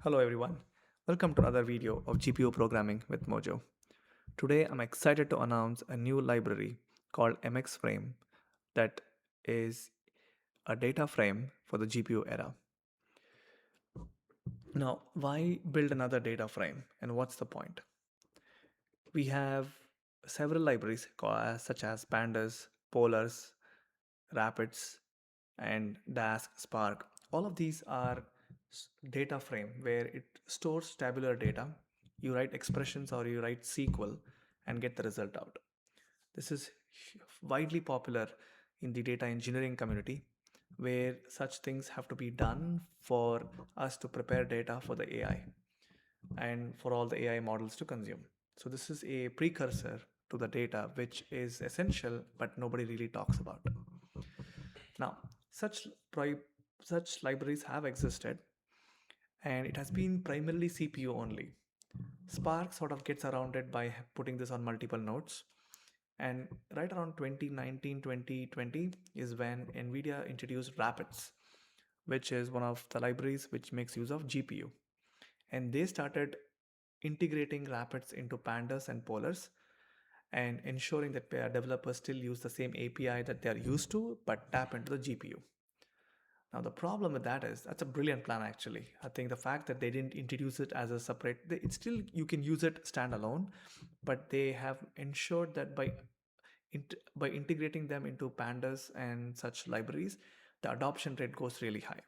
Hello everyone, welcome to another video of GPU programming with Mojo. Today I'm excited to announce a new library called MXFrame that is a data frame for the GPU era. Now, why build another data frame and what's the point? We have several libraries such as pandas, polars, rapids, and dask, spark. All of these are data frame where it stores tabular data. You write expressions or you write SQL and get the result out. This is widely popular in the data engineering community where such things have to be done for us to prepare data for the AI and for all the AI models to consume. So this is a precursor to the data which is essential but nobody really talks about. Now, such libraries have existed and it has been primarily CPU only. Spark sort of gets around it by putting this on multiple nodes. And right around 2019, 2020 is when NVIDIA introduced Rapids, which is one of the libraries which makes use of GPU. And they started integrating Rapids into pandas and polars and ensuring that developers still use the same API that they're used to, but tap into the GPU. Now, the problem with that is that's a brilliant plan actually. I think the fact that they didn't introduce it as a separate, it's still, you can use it standalone, but they have ensured that by integrating them into pandas and such libraries, the adoption rate goes really high.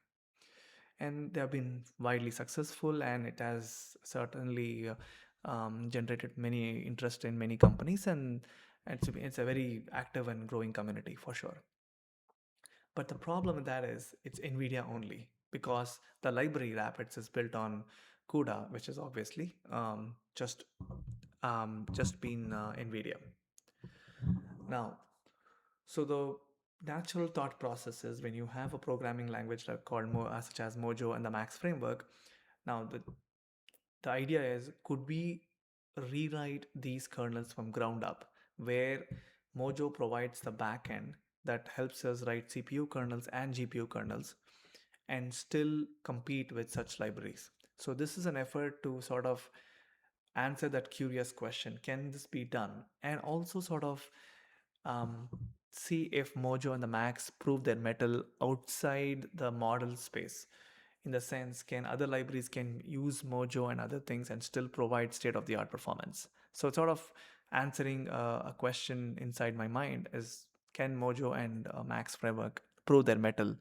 And they have been widely successful, and it has certainly generated many interest in many companies, and it's a very active and growing community for sure. But the problem with that is it's NVIDIA only because the library Rapids is built on CUDA, which is obviously just been NVIDIA. Now, so the natural thought process is when you have a programming language like called such as Mojo and the Max framework. Now, the idea is, could we rewrite these kernels from ground up, where Mojo provides the backend that helps us write CPU kernels and GPU kernels and still compete with such libraries. So this is an effort to sort of answer that curious question, can this be done? And also sort of um, see if Mojo and the Max prove their metal outside the model space. In the sense, can other libraries can use Mojo and other things and still provide state-of-the-art performance? So it's sort of answering a question inside my mind is, can Mojo and Max framework prove their metal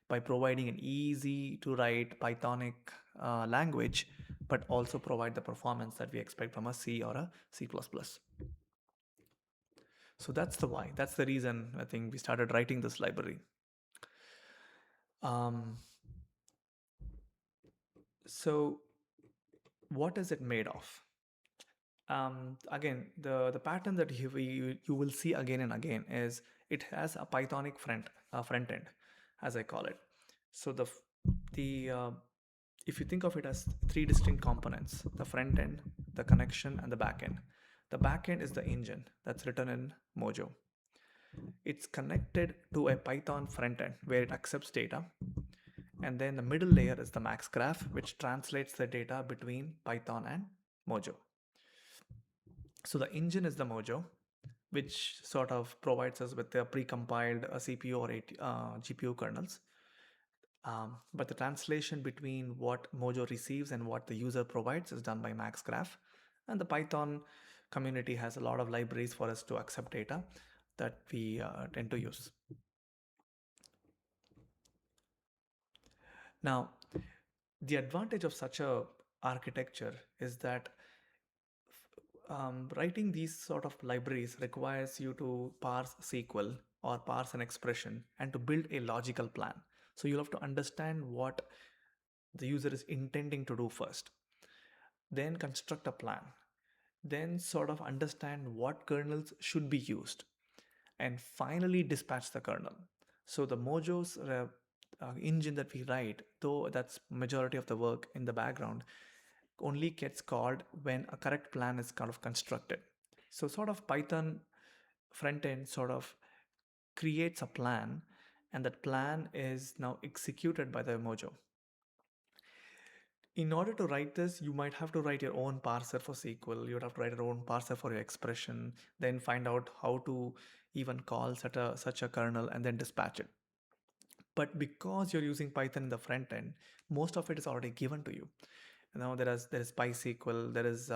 by providing an easy to write Pythonic language, but also provide the performance that we expect from a C or a C++. So that's the why. That's the reason I think we started writing this library. So what is it made of? Again, the pattern that you will see again and again is it has a Pythonic front end, as I call it. So the if you think of it as three distinct components: the front end, the connection, and the back end. The back end is the engine that's written in Mojo. It's connected to a Python front end where it accepts data. And then the middle layer is the max graph, which translates the data between Python and Mojo. So the engine is the Mojo, which sort of provides us with the precompiled CPU or GPU kernels. But the translation between what Mojo receives and what the user provides is done by MaxGraph. And the Python community has a lot of libraries for us to accept data that we tend to use. Now, the advantage of such a architecture is that writing these sort of libraries requires you to parse SQL or parse an expression and to build a logical plan. So you'll have to understand what the user is intending to do first, then construct a plan, then sort of understand what kernels should be used, and finally dispatch the kernel. So the Mojo's engine that we write, though that's majority of the work in the background, only gets called when a correct plan is kind of constructed. So sort of Python front end sort of creates a plan, and that plan is now executed by the Mojo. In order to write this, you might have to write your own parser for SQL. You would have to write your own parser for your expression, then find out how to even call such a kernel and then dispatch it. But because you're using Python in the front end, most of it is already given to you. Now there is PySQL, there is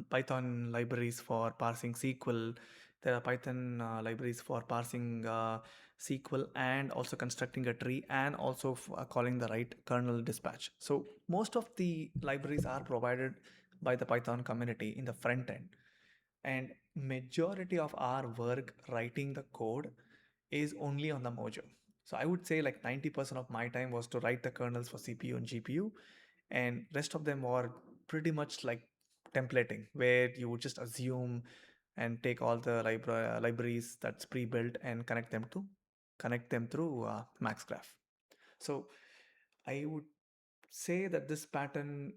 Python libraries for parsing SQL. There are Python libraries for parsing SQL and also constructing a tree and also calling the right kernel dispatch. So most of the libraries are provided by the Python community in the front end. And majority of our work writing the code is only on the Mojo. So I would say like 90% of my time was to write the kernels for CPU and GPU, and rest of them were pretty much like templating, where you would just assume and take all the libraries that's pre-built and connect them through MaxGraph. So I would say that this pattern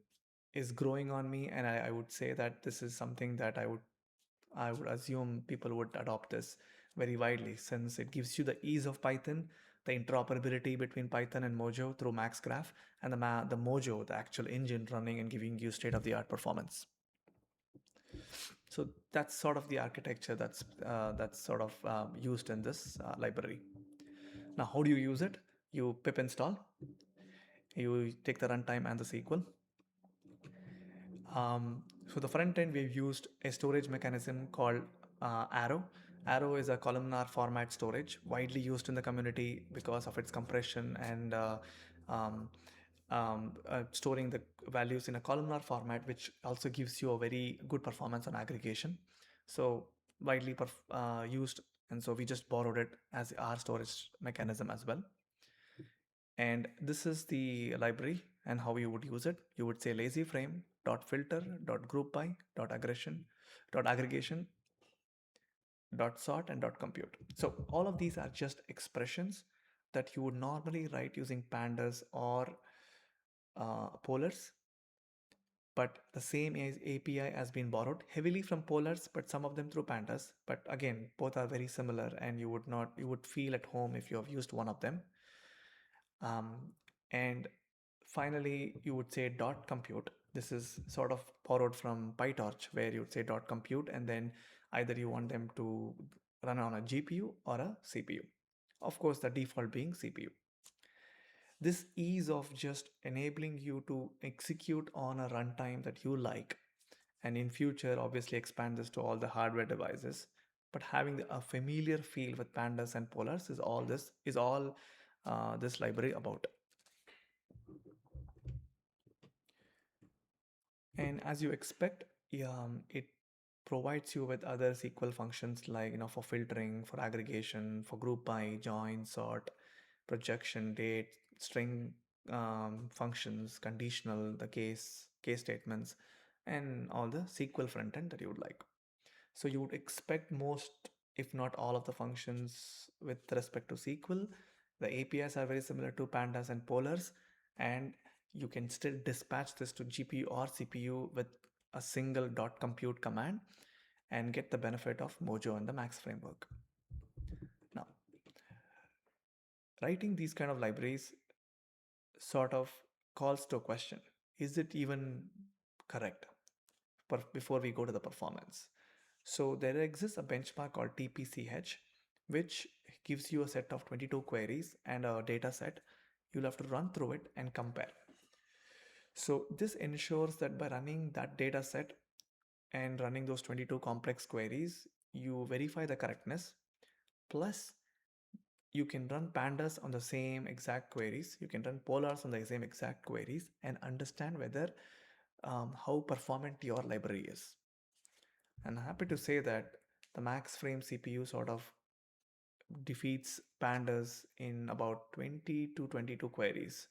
is growing on me, and I would say that this is something that I would assume people would adopt this very widely, since it gives you the ease of Python, the interoperability between Python and Mojo through MaxGraph, and the Mojo, the actual engine running and giving you state-of-the-art performance. So that's sort of the architecture that's sort of used in this library. Now, how do you use it? You pip install, you take the runtime and the SQL. For the front end, we've used a storage mechanism called Arrow. Arrow is a columnar format storage, widely used in the community because of its compression and um, storing the values in a columnar format, which also gives you a very good performance on aggregation. So widely used, and so we just borrowed it as our storage mechanism as well. And this is the library and how you would use it. You would say lazy frame dot filter dot group by dot aggregation dot aggregation dot sort and dot compute. So all of these are just expressions that you would normally write using pandas or polars, but the same API has been borrowed heavily from polars, but some of them through pandas. But again, both are very similar, and you would feel at home if you have used one of them. And finally, you would say dot compute. This is sort of borrowed from PyTorch, where you would say dot compute, and then either you want them to run on a GPU or a CPU. Of course, the default being CPU. This ease of just enabling you to execute on a runtime that you like, and in future, obviously expand this to all the hardware devices. But having a familiar feel with pandas and polars is all this library about. And as you expect, it provides you with other SQL functions like, for filtering, for aggregation, for group by, join, sort, projection, date, string functions, conditional, the case statements, and all the SQL front end that you would like. So you would expect most, if not all, of the functions with respect to SQL. The APIs are very similar to pandas and polars, and you can still dispatch this to GPU or CPU with a single dot compute command and get the benefit of Mojo and the Max framework. Now, writing these kind of libraries sort of calls to a question: is it even correct? Before we go to the performance. So there exists a benchmark called TPCH, which gives you a set of 22 queries and a data set. You'll have to run through it and compare. So this ensures that by running that data set and running those 22 complex queries, you verify the correctness. Plus, you can run pandas on the same exact queries. You can run polars on the same exact queries and understand whether how performant your library is. And I'm happy to say that the MXFrame CPU sort of defeats pandas in about 20 to 22 queries.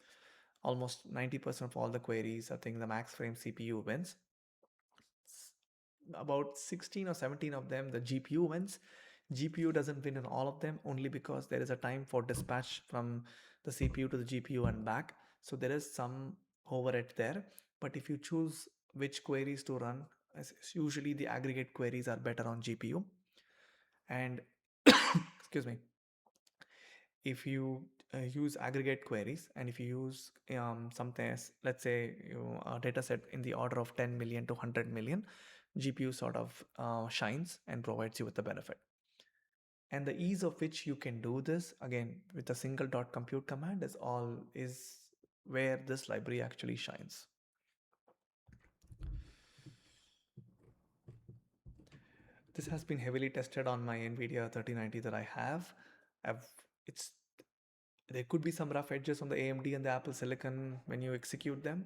Almost 90% of all the queries, I think the MXFrame CPU wins. About 16 or 17 of them, the GPU wins. GPU doesn't win in all of them, only because there is a time for dispatch from the CPU to the GPU and back. So there is some overhead there. But if you choose which queries to run, usually the aggregate queries are better on GPU. And excuse me, if you use aggregate queries, and if you use something, let's say a data set in the order of 10 million to 100 million, GPU sort of shines and provides you with the benefit. And the ease of which you can do this again with a single dot compute command is where this library actually shines. This has been heavily tested on my NVIDIA 3090 that I have. It's there could be some rough edges on the AMD and the Apple Silicon when you execute them,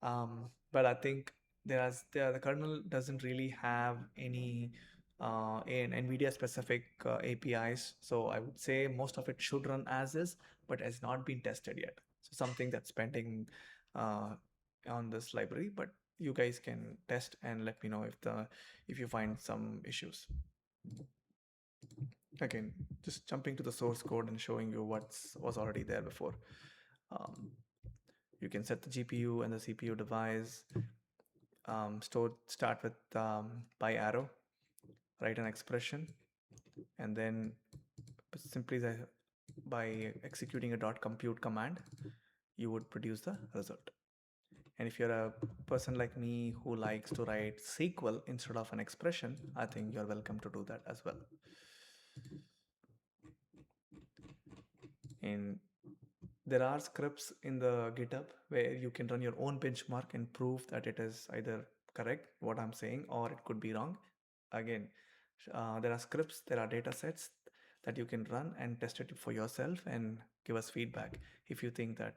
but I think the kernel doesn't really have any an NVIDIA specific APIs, so I would say most of it should run as is, but has not been tested yet. So something that's pending on this library, but you guys can test and let me know if you find some issues. Again, just jumping to the source code and showing you was already there before. You can set the GPU and the CPU device. Start with by arrow, write an expression, and then simply by executing a .compute command, you would produce the result. And if you're a person like me who likes to write SQL instead of an expression, I think you're welcome to do that as well. And there are scripts in the GitHub where you can run your own benchmark and prove that it is either correct, what I'm saying, or it could be wrong. Again, there are scripts, there are data sets that you can run and test it for yourself and give us feedback if you think that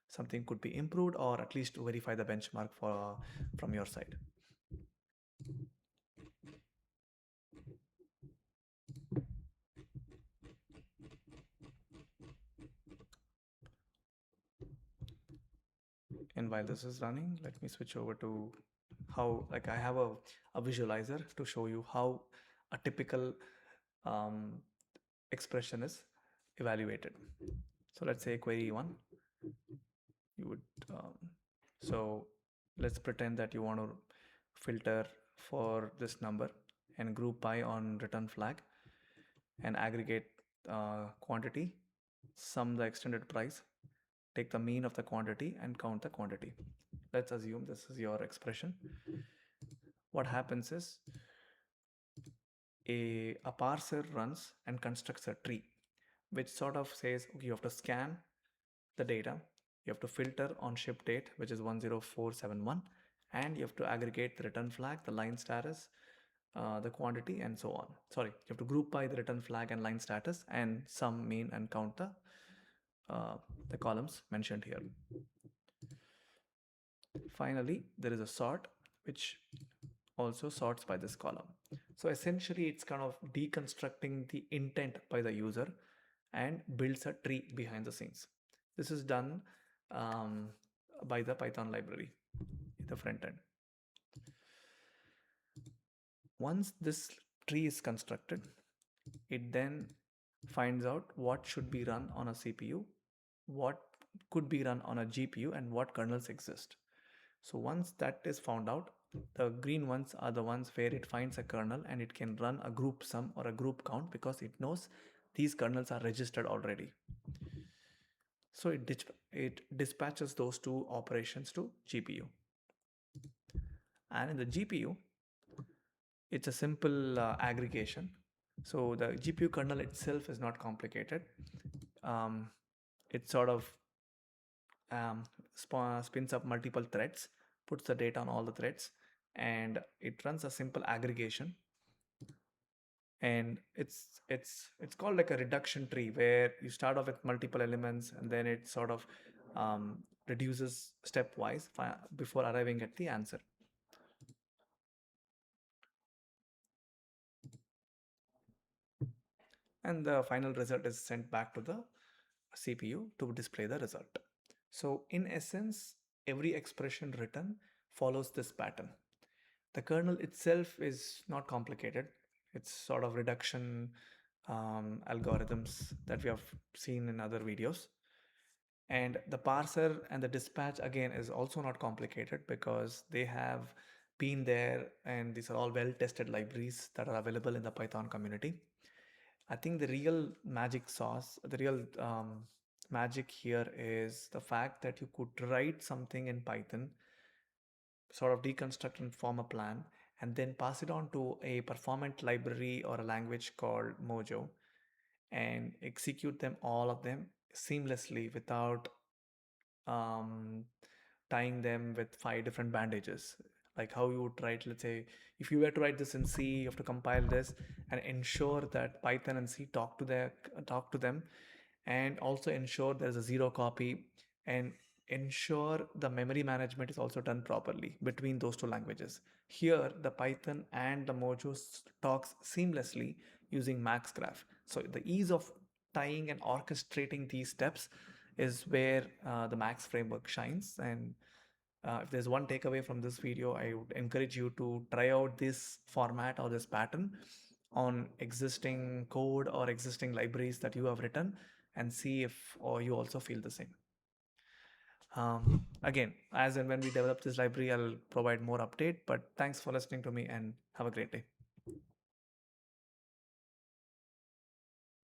something could be improved, or at least verify the benchmark from your side. And while this is running, let me switch over to how, like, I have a visualizer to show you how a typical expression is evaluated. So let's say query 1, you would so let's pretend that you want to filter for this number and group by on return flag and aggregate quantity, sum the extended price, take the mean of the quantity and count the quantity. Let's assume this is your expression. What happens is a parser runs and constructs a tree, which sort of says, okay, you have to scan the data, you have to filter on ship date, which is 10471, and you have to aggregate the return flag, the line status, the quantity, and so on. Sorry, you have to group by the return flag and line status and sum, mean, and count the columns mentioned here. Finally, there is a sort, which also sorts by this column. So essentially, it's kind of deconstructing the intent by the user and builds a tree behind the scenes. This is done by the Python library in the front end. Once this tree is constructed, it then finds out what should be run on a CPU, what could be run on a GPU, and what kernels exist. So once that is found out, the green ones are the ones where it finds a kernel and it can run a group sum or a group count because it knows these kernels are registered already. So it dispatches those two operations to GPU. And in the GPU, it's a simple aggregation. So the GPU kernel itself is not complicated. It sort of spins up multiple threads, puts the data on all the threads, and it runs a simple aggregation. And it's called like a reduction tree, where you start off with multiple elements and then it sort of reduces stepwise before arriving at the answer. And the final result is sent back to the CPU to display the result. So in essence, every expression written follows this pattern. The kernel itself is not complicated. It's sort of reduction algorithms that we have seen in other videos. And the parser and the dispatch again is also not complicated because they have been there, and these are all well-tested libraries that are available in the Python community. I think the real magic sauce, the real magic here is the fact that you could write something in Python, sort of deconstruct and form a plan, and then pass it on to a performant library or a language called Mojo and execute them, all of them, seamlessly without um, tying them with 5 different bandages. Like how you would write, let's say, if you were to write this in C, you have to compile this and ensure that Python and C talk to them, and also ensure there's a zero copy, and ensure the memory management is also done properly between those two languages. Here, the Python and the Mojo talks seamlessly using Max Graph. So the ease of tying and orchestrating these steps is where the Max framework shines. And if there's one takeaway from this video, I would encourage you to try out this format or this pattern on existing code or existing libraries that you have written and see if or you also feel the same. Again, as and when we develop this library, I'll provide more update, but thanks for listening to me and have a great day.